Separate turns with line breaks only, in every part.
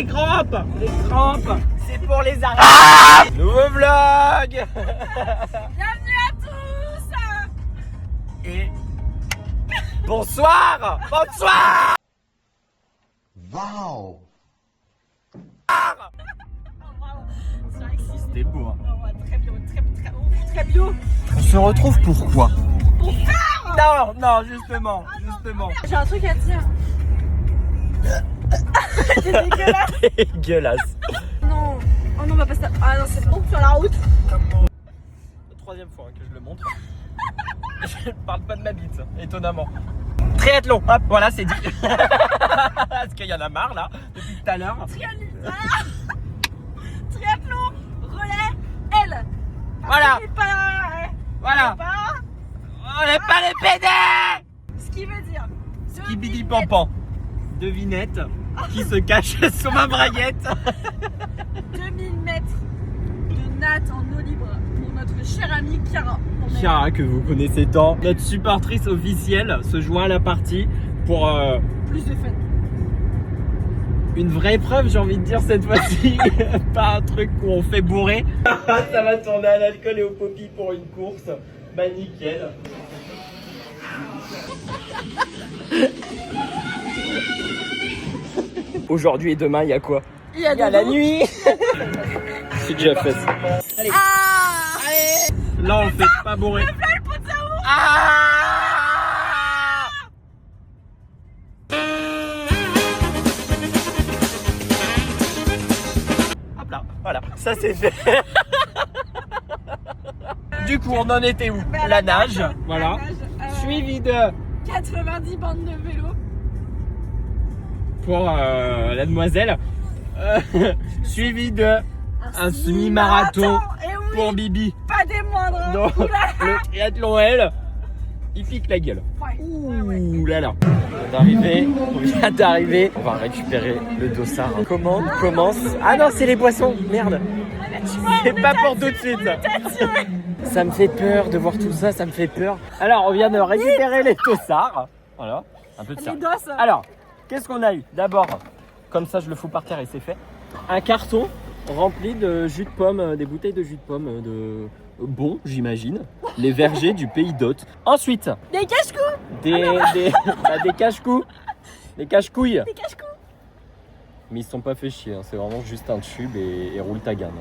les crampes. C'est pour les arrêts. Nouveau vlog.
Bienvenue à tous.
Et bonsoir.
Wow!
C'est vrai que si.
C'était beau, hein.
Oh, ouais, très bio.
On se retrouve pourquoi? Non, justement.
J'ai un truc à te dire. C'est dégueulasse.
Dégueulasse.
Non. Oh non, on va pas ça. Ah non, c'est bon sur la route.
La troisième fois que je le montre. Je ne parle pas de ma bite, étonnamment. Triathlon, hop, voilà, c'est dit. Parce qu'il y en a marre là, depuis tout à l'heure.
Triathlon, relais, L.
Voilà.
C'est pas.
Voilà. On n'est pas les PD.
Ce qui veut dire.
Skibidi Pampan. Devinette qui se cache sous ma braguette.
2000 mètres de natte en eau libre pour notre chère amie Chiara.
Chiara, que vous connaissez tant, notre supportrice officielle, se joint à la partie pour
Plus de fun.
une vraie épreuve, j'ai envie de dire cette fois-ci. Pas un truc où on fait bourrer. Ça va tourner à l'alcool et au poppy pour une course. Bah nickel. Aujourd'hui et demain, il y a quoi?
Il y a
la nuit. C'est déjà fait ça. Allez. Là, on le fait pas bourrer. Hop là, voilà, ça c'est fait. Du coup, on en était où? La nage, voilà. Suivi de
90 bandes de vélo.
pour la demoiselle. Suivi de un semi-marathon
Et oui,
pour Bibi.
pas des moindres. Hein.
Donc, le triathlon, elle, il pique la gueule.
Ouais.
Ouh là là. On vient d'arriver. On va récupérer le dossard. Commande commence. Ah non, c'est les boissons. Merde. C'est pas pour tout de suite. Ça me fait peur de voir tout ça, ça me fait peur. Alors, on vient de récupérer les dossards. Voilà, un peu de ça.
Les dosses.
Alors, qu'est-ce qu'on a eu? D'abord, comme ça je le fous par terre et c'est fait. Un carton rempli de jus de pomme, des bouteilles de jus de pomme de bon, j'imagine. Les vergers du pays d'Hôte. Ensuite,
Des cache-coups.
des cache-coups. Des cache-couilles.
Des cache-coups.
Mais ils se sont pas fait chier, hein. C'est vraiment juste un tube et roule ta gamme.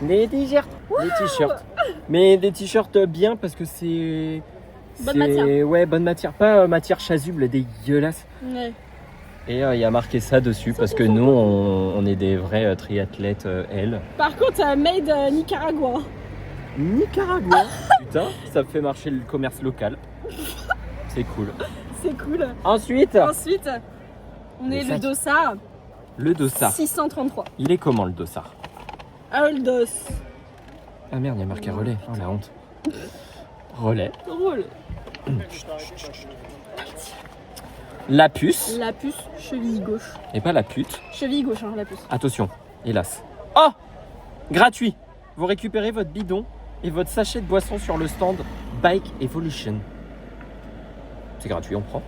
Des t-shirts. Des t-shirts. Mais des t-shirts bien parce que c'est...
Bonne matière.
Ouais, bonne matière. Pas matière chasuble, dégueulasse.
Ouais.
Et il y a marqué ça dessus parce que nous, on est des vrais triathlètes L.
Par contre, made Nicaragua.
Nicaragua. Putain, ça fait marcher le commerce local. C'est cool.
C'est cool.
Ensuite,
Ensuite, on est
Le
le
sac.
dossard
le dossard.
633.
Il est comment le dossard?
Aldos.
Ah merde, il y a marqué relais. Oh la honte. Relais.
Roule.
La puce.
La puce, cheville gauche.
Et pas la pute.
Cheville gauche, hein, la puce.
Attention, hélas. Oh! Gratuit! Vous récupérez votre bidon et votre sachet de boisson sur le stand Bike Evolution. C'est gratuit, on prend.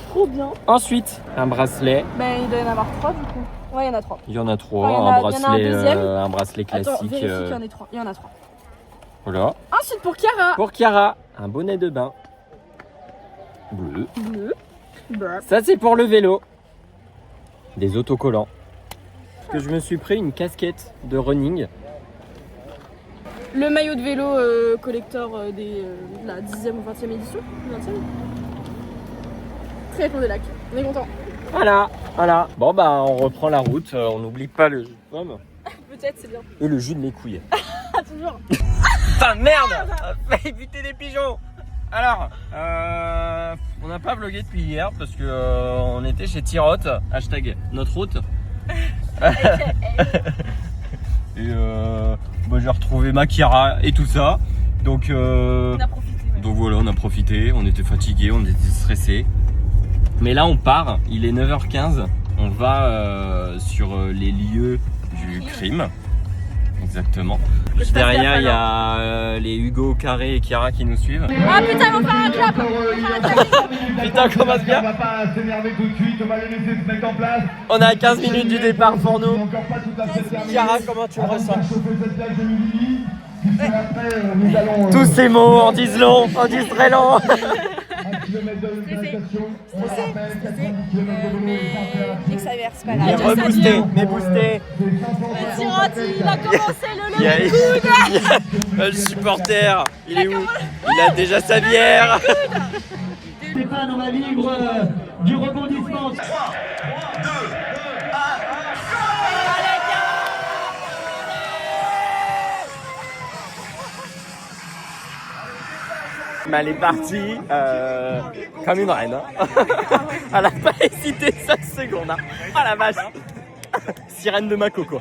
Trop bien.
Ensuite, un bracelet.
Ben, il doit y en avoir 3 du coup. Ouais, il y en a 3.
Il y en a 3.
Ouais, il y en a un deuxième.
Un bracelet
Attends,
classique.
vérifie qu'il y en ait 3. Il y en a 3.
Voilà.
Ensuite, pour Chiara.
Pour Chiara, un bonnet de bain. Bleu.
Bleu. Bleu.
Ça, c'est pour le vélo. Des autocollants. Que je me suis pris une casquette de running.
Le maillot de vélo collector de la 10e ou 20e édition. 20e. Triathlon des lacs. On est content.
Voilà. Bon, bah, on reprend la route. On n'oublie pas le jus de pomme.
Peut-être, c'est bien.
Et le jus de mes couilles.
Ah, toujours.
Putain, merde! Fallait buter des pigeons! Alors, on n'a pas vlogué depuis hier parce que on était chez Tirotte, hashtag notre route. Et bah, j'ai retrouvé ma Chiara et tout ça. Donc,
On a profité. Ouais.
donc voilà, on a profité, on était fatigués, on était stressés. Mais là on part, il est 9h15, on va sur les lieux du crime. Exactement. Juste derrière, il y a les Hugo, Carré et Chiara qui nous suivent.
Ah putain, ils vont faire un clap.
Putain, commence bien.
On va pas s'énerver tout de suite, on va les laisser se mettre en place.
On est à 15 minutes du départ pour nous.
Encore pas tout à fait terminé.
Chiara, comment tu le ressens?
Après, nous allons
Tous ces mots en disent long, en disent très long.
1 km de natation. On rappelle 90 km de
mais Xavier, c'est pas
Mais
grave.
reboosté, mais boosté.
Tirati, il a commencé le
Il y a,
lever de coude.
le supporter, il est où? Il a déjà sa bière.
Stéphane, on va vivre du rebondissement.
Mais elle est partie comme une reine. Hein. Elle a pas hésité 5 secondes. Hein. Oh la vache. Sirène de Mako quoi.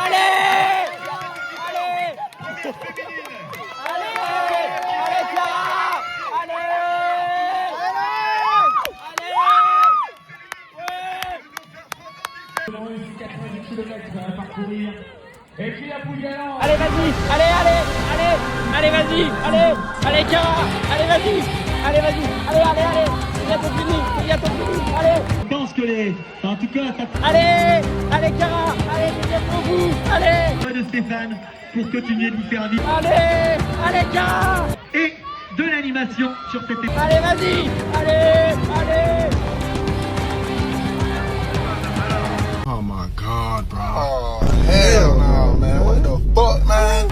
Allez! Allez!
Et puis la Pougalan.
Allez, vas-y, allez, vas-y, allez, Chiara, allez, vas-y, allez, c'est bientôt fini, allez,
Je pense que en tout cas, ça
allez, Chiara, allez, c'est bientôt au bout, allez,
de Stéphane pour continuer de vous faire vivre
allez, Chiara,
et de l'animation sur cette épreuve.
allez, vas-y, allez.
Oh my God, bro. Oh, hell no, man. What the fuck, man?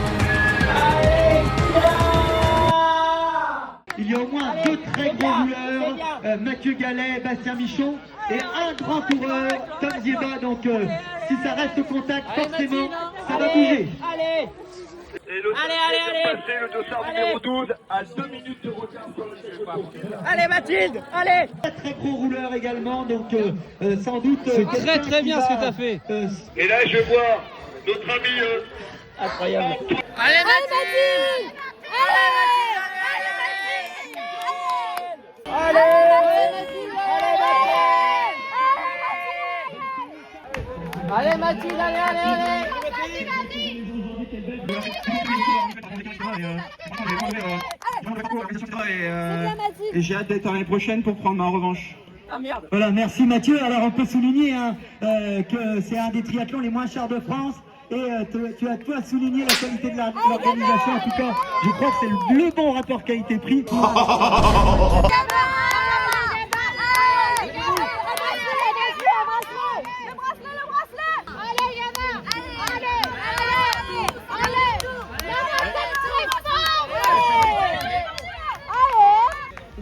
Il y a au moins 2 très gros rouleurs, Mathieu Gallet, Bastien Michon, et un grand coureur, Tom Zieba. Donc si ça reste au contact, forcément, ça va bouger.
Allez.
Et le le dossard numéro 12 à 2 minutes de retard sur le chef.
Allez Mathilde, allez.
Très gros rouleur également, donc sans doute.
C'est très bien ce que tu as fait.
Et là, je vois notre ami.
Incroyable.
Allez Mathilde.
Allez Mathilde, allez.
Et j'ai hâte d'être l'année prochaine pour prendre ma revanche.
Ah merde.
Voilà, merci Mathieu. Alors on peut souligner que c'est un des triathlons les moins chers de France. Et tu as toi souligné la qualité de l'organisation. En tout cas, je crois que c'est le bon rapport qualité-prix.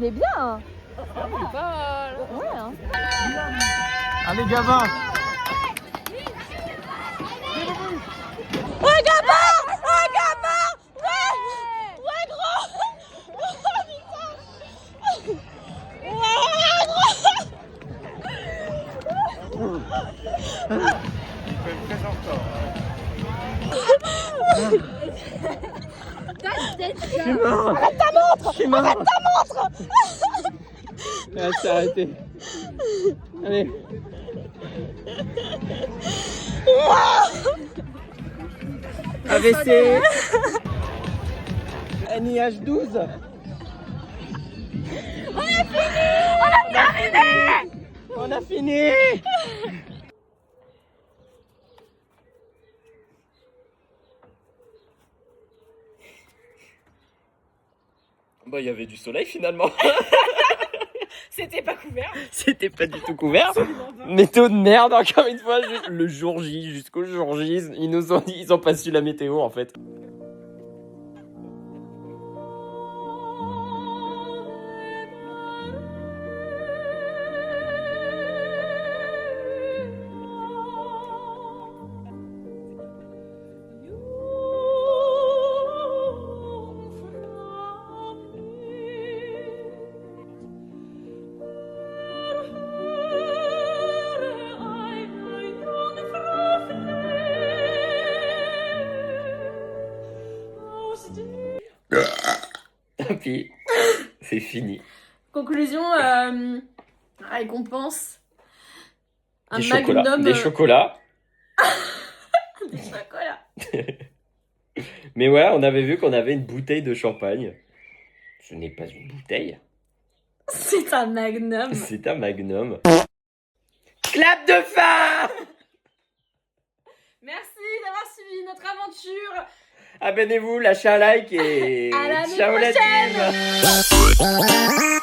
Il est bien. Hein. Ouais. Hein.
Allez Gabin.
Ouais gamin. Ouais gros.
Je suis mort. Arrête ta montre. Ah, c'est arrêté. Allez. AVC. NIH 12. On a fini. Bah, il y avait du soleil finalement.
C'était pas couvert.
C'était pas du tout couvert. Météo de merde, encore une fois. Le jour J, jusqu'au jour J, ils nous ont dit, ils ont pas su la météo en fait. Puis c'est fini.
Conclusion, récompense. Un
Des chocolats.
magnum.
Des chocolats.
Des chocolats.
Mais ouais, on avait vu qu'on avait une bouteille de champagne. Ce n'est pas une bouteille,
C'est un magnum.
c'est un magnum. Clap de fin.
Merci d'avoir suivi notre aventure.
Abonnez-vous, lâchez un like et
À l'année
ciao la
prochaine.
team.